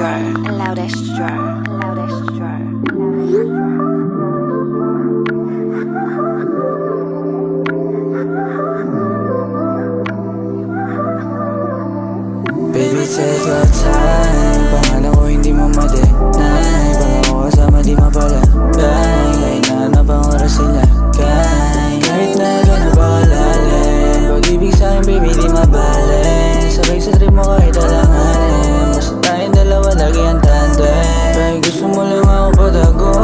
Loudest drawer. Baby, take your time. Pangalan ko hindi mo ma-deny. Pag ako kasama di mapalagay. Kahit na ano pang oras sila. Kahit na gano'n ba kalalim. Pag-ibig sa'kin baby di mabalik. Sabay sa trip mo kahit alanganin. Basta tayong dalawa lagi ang tandem. Kahit gusto mo lang ako patago.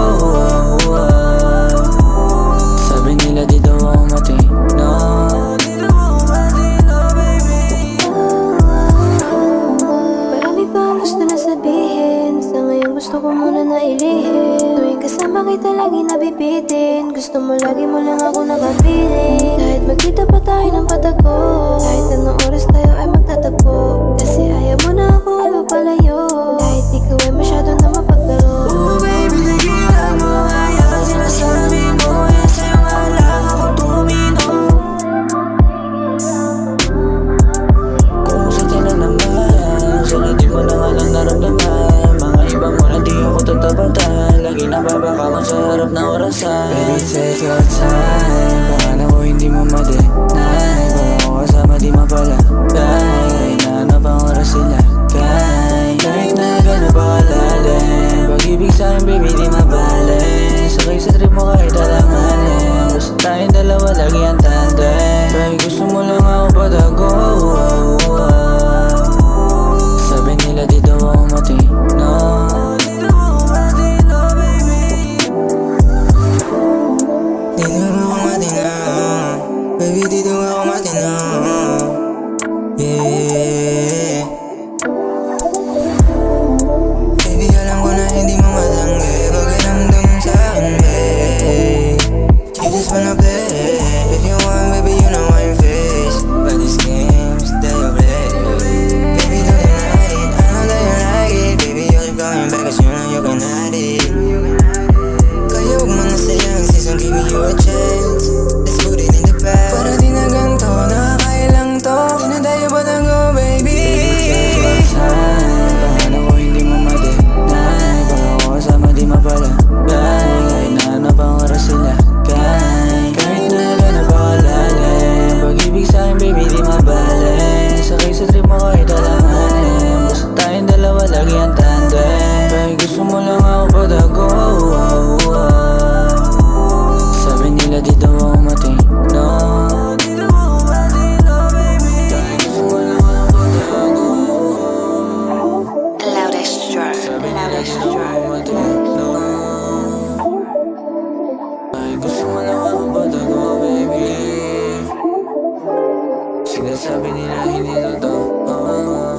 Sabi nila di daw ako matino. Gusto ko muna na ilihim. Tuwing kasama kita lagi nabibitin. Gusto mo lagi mo lang ako nakapiling. Kahit magkita pa tayo ng patago. Kahit anong oras tayo ay magtatagpo. Kasi ayaw mo na ako ay mapalayo. Kahit ikaw ay masyado na mapaglaro. Oh baby, tigilan mo. Kaya ka sinasabi mo. Yan sa'yo nga lang ako tumino. Kung sa tila naman, sana di mo na nga lang naramdaman. Di ako tatabatan, lagi nababaka mo sa harap na orasan. Baby, take your time. Pangalan ko hindi mo ma-deny. Pag ako kasama di mapalagay. Kahit na ano pang oras sila. Kahit na gano'n ba kalalim. Pag-ibig sa'kin baby di mabalik. Sakay sa trip mo kahit alanganin. Basta tayong dalawa lagi ang tandem. Kahit gusto mo lang ako patago. Sabi nila di daw ako matino. Baby, dito ako matino. Yeah. Baby, alam ko na hindi mo matanggi. Pakiramdam sa akin, babe. You just wanna play. If you want, baby, you know I'm face. But these games that you play, baby, don't deny it. I know that you like it. Baby, you keep going back 'cause you know you can hide it. Kaya huwag mo na sayang sis, I'm giving you a chance. Let's put it in the bag. Para di na ganito, nakakailang to. Di na tayo patago, baby. Take your time. Pangalan ko hindi mo ma-deny. Pag ako kasama di mapalagay. Kahit na ano pang oras sila. Kahit na gano'n ba kalalim. Pag-ibig sa'kin baby di mabalik. Sakay sa trip mo kahit alanganin. Basta tayong dalawa lagi ang tandem. Kahit gusto mo lang ako patago. Sabi nila di daw ako matino. Kahit gusto mo lang ako patago. Loudest drawer. Sabi nila di daw ako matino. Kahit gusto mo lang ako patago, baby. Sinasabi nila hindi totoo.